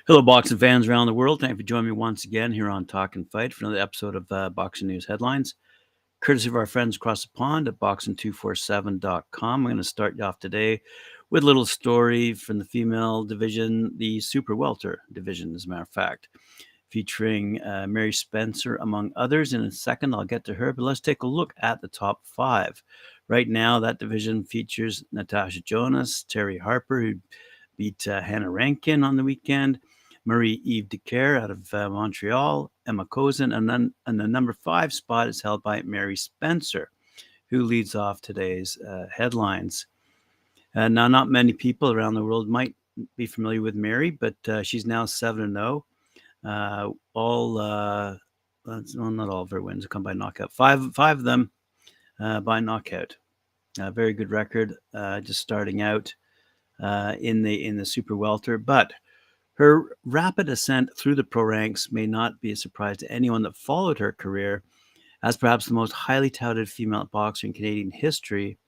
Hello, boxing fans around the world. Thank you for joining me once again here on Talkin Fight for another episode of Boxing News Headlines, courtesy of our friends across the pond at boxing247.com. I'm going to start you off today with a little story from the female division, the Super Welter division, as a matter of fact, featuring Mary Spencer, among others. In a second, I'll get to her, but let's take a look at the top five. Right now, that division features Natasha Jonas, Terry Harper, who beat Hannah Rankin on the weekend, Marie-Eve Decaire out of Montreal, Emma Kozin, and the number 5 spot is held by Mary Spencer, who leads off today's headlines. Now, not many people around the world might be familiar with Mary, but she's now 7-0. Not all of her wins come by knockout. Five of them by knockout. Very good record, just starting out in the Super Welter, but her rapid ascent through the pro ranks may not be a surprise to anyone that followed her career as perhaps the most highly touted female boxer in Canadian history,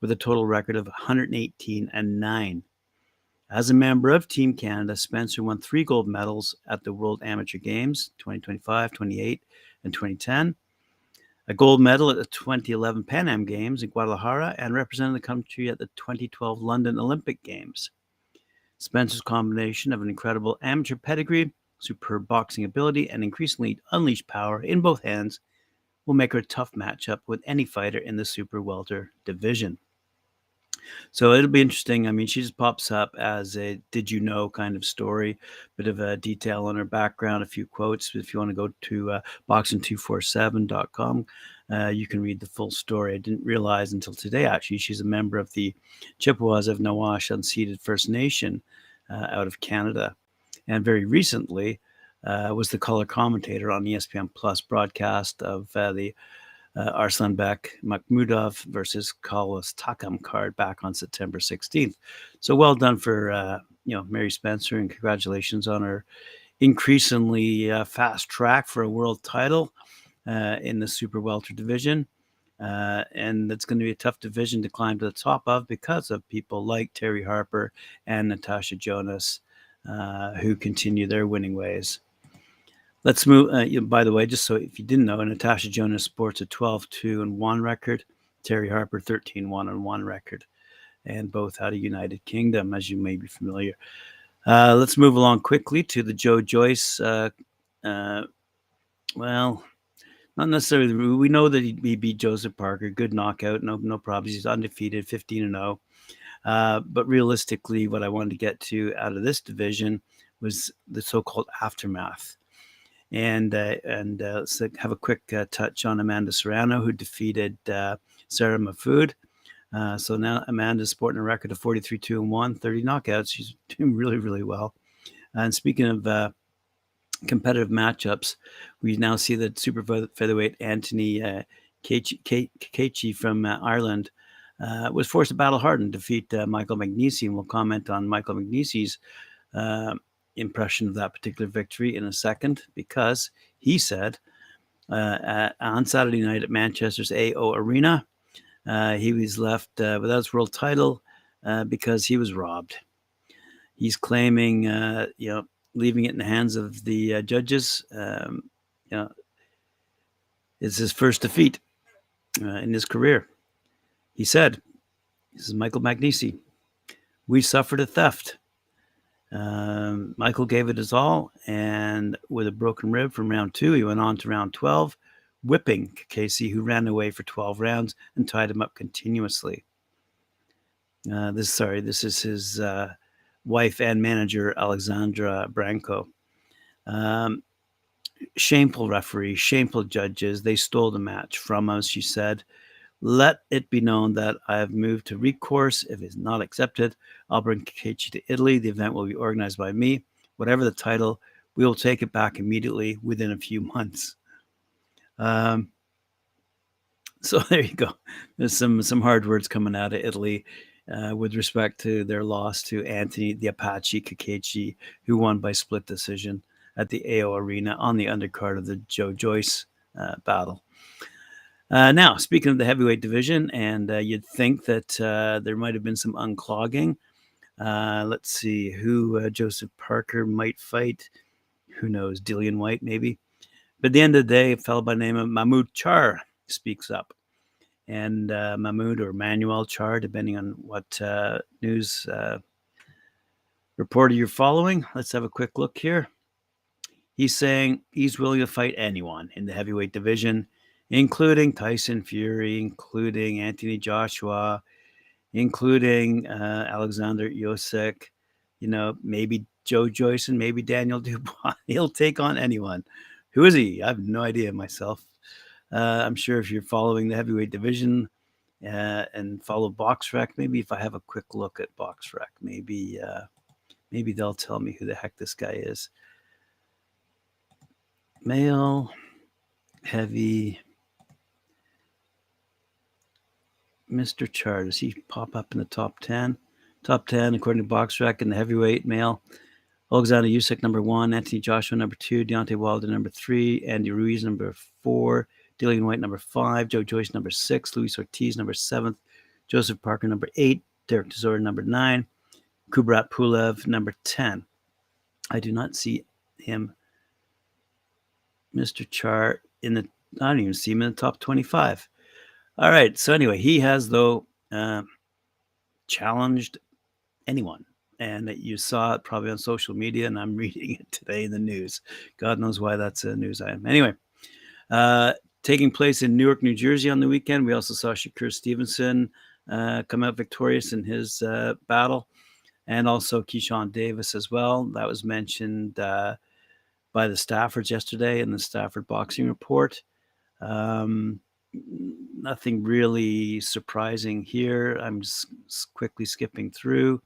with a total record of 118-9. As a member of Team Canada, Spencer won 3 gold medals at the World Amateur Games 2025, 28, and 2010, a gold medal at the 2011 Pan Am Games in Guadalajara, and represented the country at the 2012 London Olympic Games. Spencer's combination of an incredible amateur pedigree, superb boxing ability, and increasingly unleashed power in both hands will make her a tough matchup with any fighter in the Super Welter division. So it'll be interesting. I mean, she just pops up as a did you know kind of story, bit of a detail on her background, a few quotes. If you want to go to boxing247.com, you can read the full story. I didn't realize until today, actually, she's a member of the Chippewas of Nawash Unceded First Nation out of Canada. And very recently was the color commentator on ESPN Plus broadcast of the Arslanbek Makhmudov versus Kawas Takam card back on September 16th. So well done for Mary Spencer, and congratulations on her increasingly fast track for a world title in the Super Welter division. And it's going to be a tough division to climb to the top of because of people like Terry Harper and Natasha Jonas, who continue their winning ways. Let's move. By the way, just so if you didn't know, Natasha Jonas sports a 12-2-1 record. Terry Harper 13-1-1 record, and both out of United Kingdom, as you may be familiar. Let's move along quickly to the Joe Joyce. Well, not necessarily. We know that he beat Joseph Parker. Good knockout. No problems. He's undefeated, 15-0. But realistically, what I wanted to get to out of this division was the so-called aftermath. And let's have a quick touch on Amanda Serrano, who defeated Sarah Mahfoud. So now Amanda's sporting a record of 43-2-1, 30 knockouts. She's doing really, really well. And speaking of competitive matchups, we now see that super featherweight Anthony Cacace from Ireland was forced to battle hard and defeat Michael Magnesi. And we'll comment on Michael Magnesi's impression of that particular victory in a second, because he said on Saturday night at Manchester's AO Arena, he was left without his world title because he was robbed. He's claiming, leaving it in the hands of the judges. It's his first defeat in his career. He said, "This is Michael Magnesi. We suffered a theft. Michael gave it his all, and with a broken rib from round 2, he went on to round 12, whipping Cacace, who ran away for 12 rounds and tied him up continuously." This is his wife and manager, Alexandra Branco. Shameful referee, shameful judges. They stole the match from us, she said. "Let it be known that I have moved to recourse. If it's not accepted, I'll bring Cacace to Italy. The event will be organized by me. Whatever the title, we will take it back immediately within a few months." So there you go. There's some hard words coming out of Italy with respect to their loss to Anthony the Apache Cacace, who won by split decision at the AO Arena on the undercard of the Joe Joyce battle. Now, speaking of the heavyweight division, and you'd think that there might have been some unclogging. Let's see who Joseph Parker might fight. Who knows? Dillian White, maybe. But at the end of the day, a fellow by the name of Mahmoud Char speaks up. And Mahmoud or Manuel Char, depending on what news reporter you're following. Let's have a quick look here. He's saying he's willing to fight anyone in the heavyweight division, including Tyson Fury, including Anthony Joshua, including Alexander Usyk, maybe Joe Joyce and maybe Daniel Dubois. He'll take on anyone. Who is he? I have no idea myself. I'm sure if you're following the heavyweight division and follow BoxRec, maybe if I have a quick look at BoxRec, maybe they'll tell me who the heck this guy is. Male heavy Mr. Char. Does he pop up in the top 10? Top 10, according to BoxRec, in the heavyweight male. Alexander Usyk, number 1. Anthony Joshua, number 2. Deontay Wilder, number 3. Andy Ruiz, number 4. Dillian White, number 5. Joe Joyce, number 6. Luis Ortiz, number 7. Joseph Parker, number 8. Derek Chisora, number 9. Kubrat Pulev, number 10. I do not see him, Mr. Char, I don't even see him in the top 25. All right. So anyway, he has, though, challenged anyone. And you saw it probably on social media, and I'm reading it today in the news. God knows why that's a news item. Anyway, taking place in Newark, New Jersey on the weekend, we also saw Shakur Stevenson come out victorious in his battle, and also Keyshawn Davis as well. That was mentioned by the Staffords yesterday in the Stafford Boxing Report. Nothing really surprising here. I'm just quickly skipping through.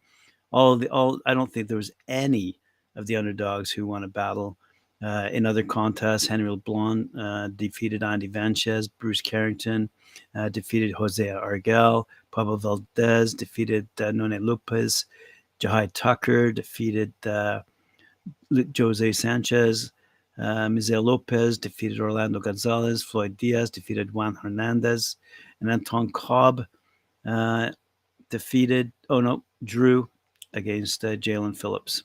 I don't think there was any of the underdogs who won a battle. In other contests, Henry LeBlanc defeated Andy Vanchez. Bruce Carrington defeated Jose Argel. Pablo Valdez defeated None Lopez. Jahai Tucker defeated Jose Sanchez. Mizel Lopez defeated Orlando Gonzalez. Floyd Diaz defeated Juan Hernandez. And Anton Cobb drew against Jalen Phillips.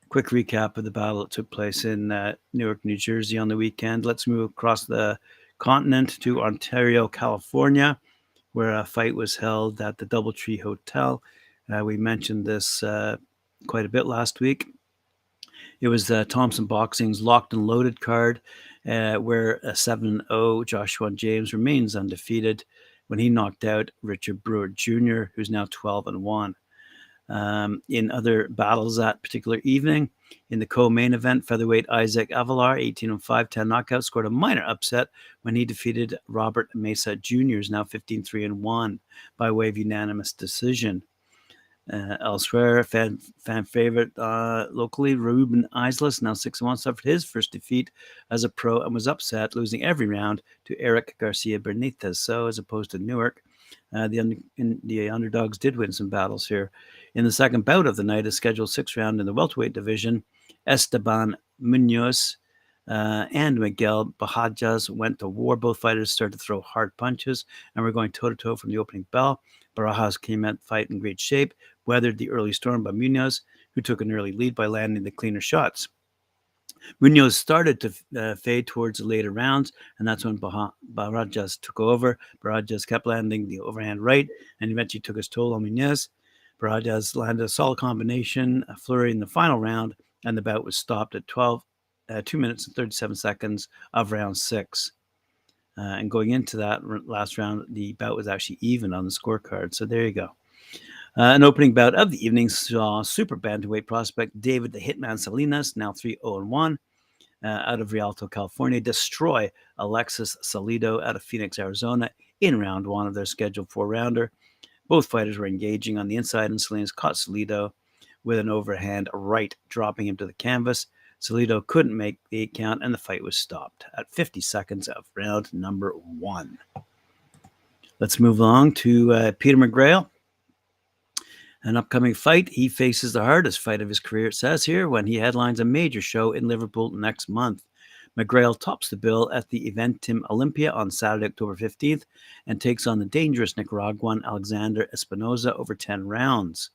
Quick recap of the battle that took place in Newark, New Jersey on the weekend. Let's move across the continent to Ontario, California, where a fight was held at the Doubletree Hotel. We mentioned this quite a bit last week. It was Thompson Boxing's locked and loaded card, where a 7-0 Joshua James remains undefeated when he knocked out Richard Brewer Jr., who's now 12-1. In other battles that particular evening, in the co-main event, featherweight Isaac Avalar, 18-5, 10 knockout, scored a minor upset when he defeated Robert Mesa Jr., who's now 15-3-1, by way of unanimous decision. Elsewhere, fan favorite locally, Ruben Islas, now 6-1, suffered his first defeat as a pro and was upset, losing every round to Eric Garcia Benitez. So, as opposed to Newark, the underdogs did win some battles here. In the second bout of the night, a scheduled 6th round in the welterweight division, Esteban Munoz and Miguel Bahajas went to war. Both fighters started to throw hard punches and were going toe-to-toe from the opening bell. Barajas came at the fight in great shape, weathered the early storm by Munoz, who took an early lead by landing the cleaner shots. Munoz started to fade towards the later rounds, and that's when Barajas took over. Barajas kept landing the overhand right, and eventually took his toll on Munoz. Barajas landed a solid combination, a flurry in the final round, and the bout was stopped at 2 minutes and 37 seconds of round 6. And going into that last round, the bout was actually even on the scorecard. So there you go. An opening bout of the evening saw super bantamweight prospect David the Hitman Salinas, now 3-0-1, out of Rialto, California, destroy Alexis Salido out of Phoenix, Arizona, in round 1 of their scheduled 4-rounder. Both fighters were engaging on the inside, and Salinas caught Salido with an overhand right, dropping him to the canvas. Salido couldn't make the 8 count, and the fight was stopped at 50 seconds of round number 1. Let's move along to Peter McGrail. An upcoming fight. He faces the hardest fight of his career, it says here, when he headlines a major show in Liverpool next month. McGrail tops the bill at the Eventim Olympia on Saturday, October 15th, and takes on the dangerous Nicaraguan Alexander Espinoza over 10 rounds.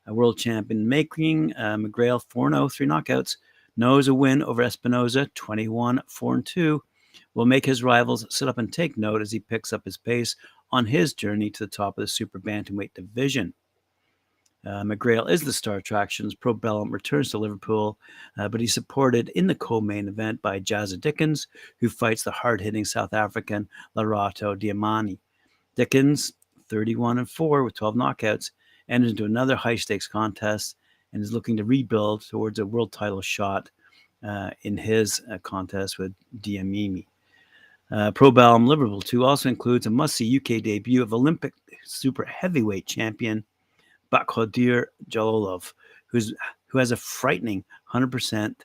A world champion making, McGrail 4-0, 3 knockouts, knows a win over Espinoza, 21-4-2, will make his rivals sit up and take note as he picks up his pace on his journey to the top of the super bantamweight division. McGrail is the star attraction as Pro Bellum returns to Liverpool, but he's supported in the co-main event by Jazza Dickens, who fights the hard-hitting South African Larato Diamani. Dickens, 31-4 with 12 knockouts, enters into another high-stakes contest and is looking to rebuild towards a world title shot in his contest with Diamini. Pro Bellum Liverpool 2 also includes a must-see UK debut of Olympic super heavyweight champion Bakhtir Jalolov, who has a frightening 100%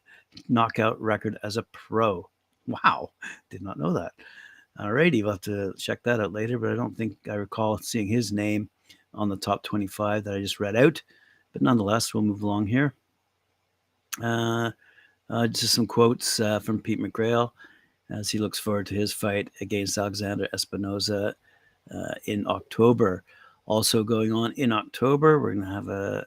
knockout record as a pro. Wow, did not know that. Alrighty, we'll have to check that out later, but I don't think I recall seeing his name on the top 25 that I just read out. But nonetheless, we'll move along here. Just some quotes from Pete McGrail as he looks forward to his fight against Alexander Espinoza in October. Also going on in October, we're going to have a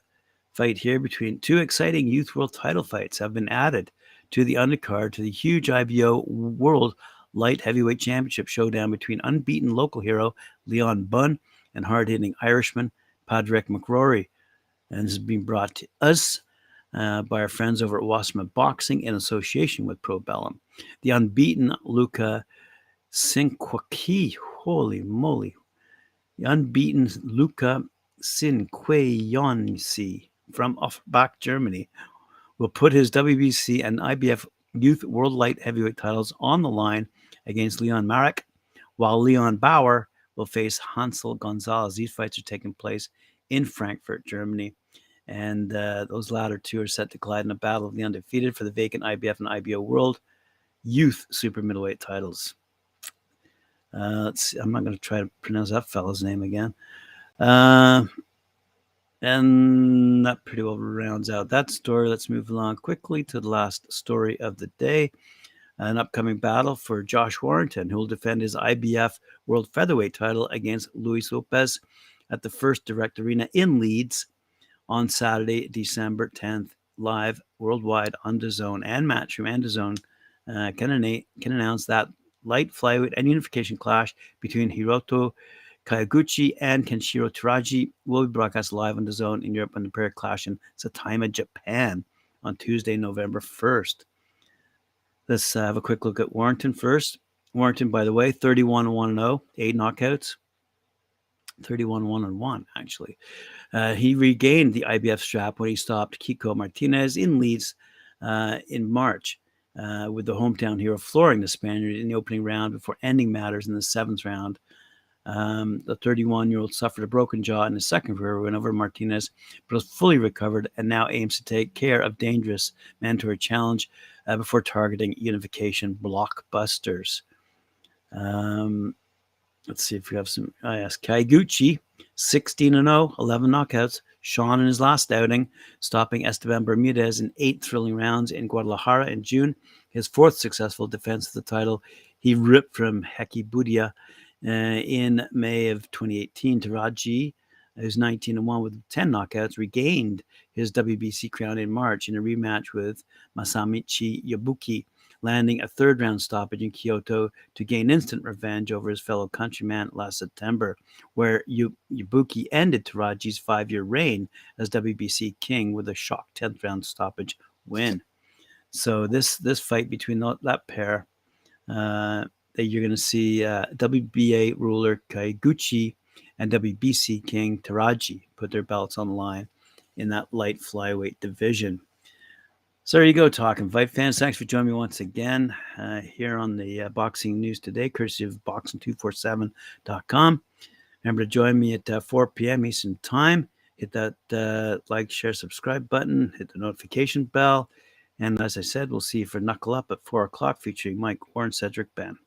fight here between two exciting youth world title fights have been added to the undercard to the huge IBO World Light Heavyweight Championship showdown between unbeaten local hero Leon Bunn and hard-hitting Irishman Padraig McRory. And this is being brought to us by our friends over at Wasserman Boxing in association with Pro Bellum. The unbeaten Luca Sinquaki, holy moly, the unbeaten Luca Sinquayonsi from Offenbach, Germany, will put his WBC and IBF Youth World Light Heavyweight titles on the line against Leon Marek, while Leon Bauer will face Hansel Gonzalez. These fights are taking place in Frankfurt, Germany. And those latter two are set to collide in a battle of the undefeated for the vacant IBF and IBO World Youth Super Middleweight titles. Let's see. I'm not going to try to pronounce that fellow's name again. And that pretty well rounds out that story. Let's move along quickly to the last story of the day. An upcoming battle for Josh Warrington, who will defend his IBF World Featherweight title against Luis Lopez at the First Direct Arena in Leeds on Saturday, December 10th, live worldwide on DAZN and Matchroom and DAZN can announce that light flyweight and unification clash between Hiroto Kayaguchi and Kenshiro Teraji will be broadcast live on DAZN in Europe and the pair clash in Saitama, Japan on Tuesday, November 1st. Let's have a quick look at Warrington first. Warrington, by the way, 31-1-0, 8 knockouts. 31-1-1, actually. He regained the IBF strap when he stopped Kiko Martinez in Leeds in March, with the hometown hero flooring the Spaniard in the opening round before ending matters in the 7th round. The 31-year-old suffered a broken jaw in his second career win over Martinez, but was fully recovered and now aims to take care of dangerous mandatory challenge before targeting unification blockbusters. Let's see if we have some. Yes, Kaiguchi, 16-0, 11 knockouts. Sean in his last outing, stopping Esteban Bermudez in 8 thrilling rounds in Guadalajara in June. His 4th successful defense of the title. He ripped from Heki Budia in May of 2018. Teraji, who's 19-1 with 10 knockouts, regained his WBC crown in March in a rematch with Masamichi Yabuki, landing a 3rd-round stoppage in Kyoto to gain instant revenge over his fellow countryman last September, where Yabuki ended Teraji's 5-year reign as WBC king with a shock 10th-round stoppage win. So this fight between that pair, that you're going to see WBA ruler Kaiguchi and WBC king Teraji put their belts on the line in that light flyweight division. So there you go, Talkin' Fight fans. Thanks for joining me once again here on the Boxing News Today, courtesy of boxing247.com. Remember to join me at 4 p.m. Eastern Time. Hit that like, share, subscribe button. Hit the notification bell. And as I said, we'll see you for Knuckle Up at 4 o'clock featuring Mike Warren, Cedric Ben.